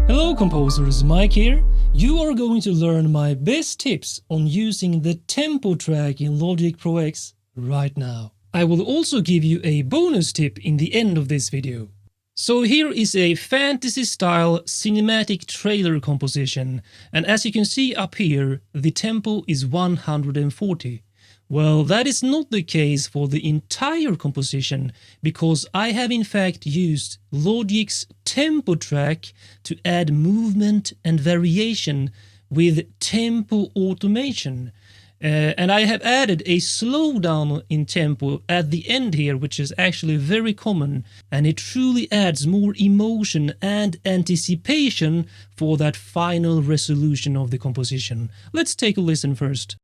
Hello composers, Mike here. You are going to learn my best tips on using the tempo track in Logic Pro X right now. I will also give you a bonus tip in the end of this video. So here is a fantasy-style cinematic trailer composition, and as you can see up here, the tempo is 140. Well, that is not the case for the entire composition, because I have in fact used Logic's tempo track to add movement and variation with tempo automation. And I have added a slowdown in tempo at the end here, which is actually very common, and it truly adds more emotion and anticipation for that final resolution of the composition. Let's take a listen first.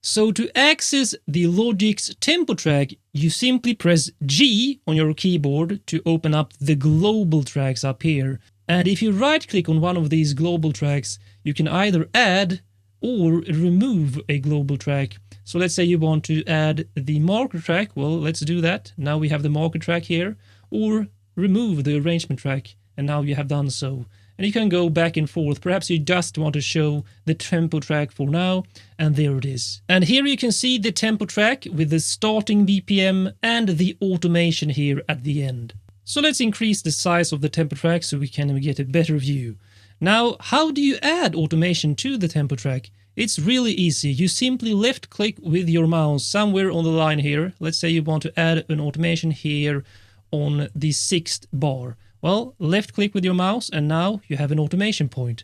So to access the Logic's tempo track, you simply press G on your keyboard to open up the global tracks up here. And if you right-click on one of these global tracks, you can either add or remove a global track. So let's say you want to add the marker track. Well, let's do that. Now we have the marker track here. Or remove the arrangement track. And now you have done so. And you can go back and forth. Perhaps you just want to show the tempo track for now, and there it is. And here you can see the tempo track with the starting BPM and the automation here at the end. So let's increase the size of the tempo track so we can get a better view. Now, how do you add automation to the tempo track? It's really easy. You simply left click with your mouse somewhere on the line here. Let's say you want to add an automation here on the 6th bar. Well, left click with your mouse and now you have an automation point.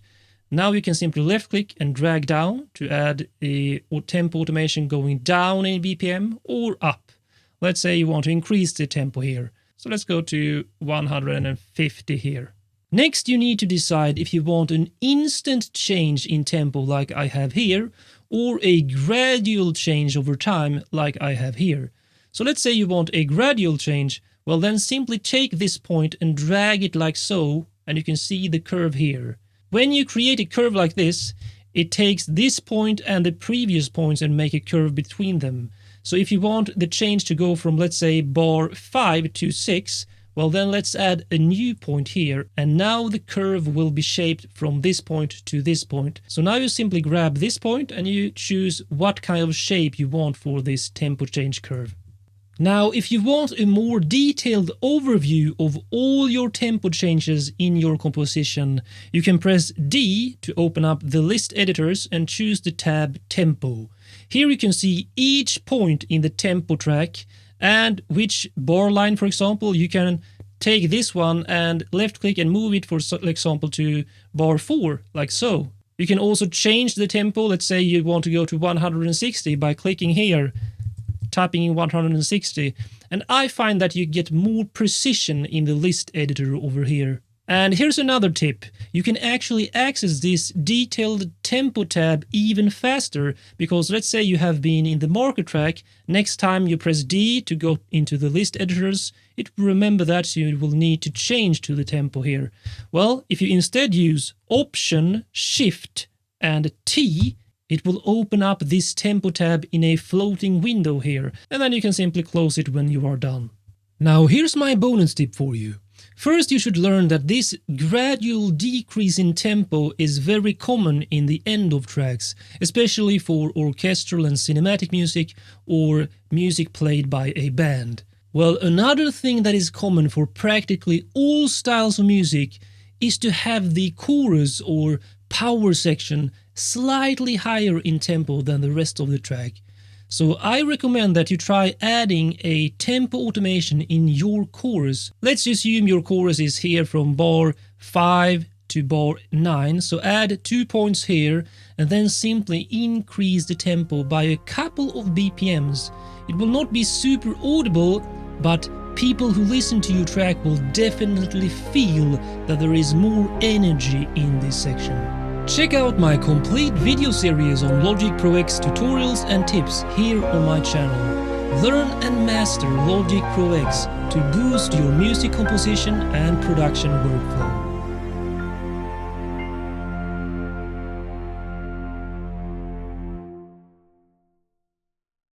Now you can simply left click and drag down to add a tempo automation going down in BPM or up. Let's say you want to increase the tempo here. So let's go to 150 here. Next you need to decide if you want an instant change in tempo like I have here, or a gradual change over time like I have here. So let's say you want a gradual change. Well, then simply take this point and drag it like so, and you can see the curve here. When you create a curve like this, it takes this point and the previous points and make a curve between them. So if you want the change to go from, let's say, bar 5 to 6, well then let's add a new point here, and now the curve will be shaped from this point to this point. So now you simply grab this point and you choose what kind of shape you want for this tempo change curve. Now, if you want a more detailed overview of all your tempo changes in your composition, you can press D to open up the list editors and choose the tab Tempo. Here you can see each point in the tempo track and which bar line, for example. You can take this one and left click and move it, for example, to bar 4, like so. You can also change the tempo. Let's say you want to go to 160 by clicking here, typing in 160, and I find that you get more precision in the list editor over here. And here's another tip. You can actually access this detailed tempo tab even faster, because let's say you have been in the marker track. Next time you press D to go into the list editors, it will remember that you will need to change to the tempo here. Well, if you instead use Option, Shift and T, it will open up this tempo tab in a floating window here, and then you can simply close it when you are done. Now here's my bonus tip for you. First, you should learn that this gradual decrease in tempo is very common in the end of tracks, especially for orchestral and cinematic music or music played by a band. Well, another thing that is common for practically all styles of music is to have the chorus or power section slightly higher in tempo than the rest of the track. So I recommend that you try adding a tempo automation in your chorus. Let's assume your chorus is here from bar 5 to bar 9, so add 2 points here and then simply increase the tempo by a couple of BPMs. It will not be super audible, but People who listen to your track will definitely feel that there is more energy in this section. Check out my complete video series on Logic Pro X tutorials and tips here on my channel. Learn and master Logic Pro X to boost your music composition and production workflow.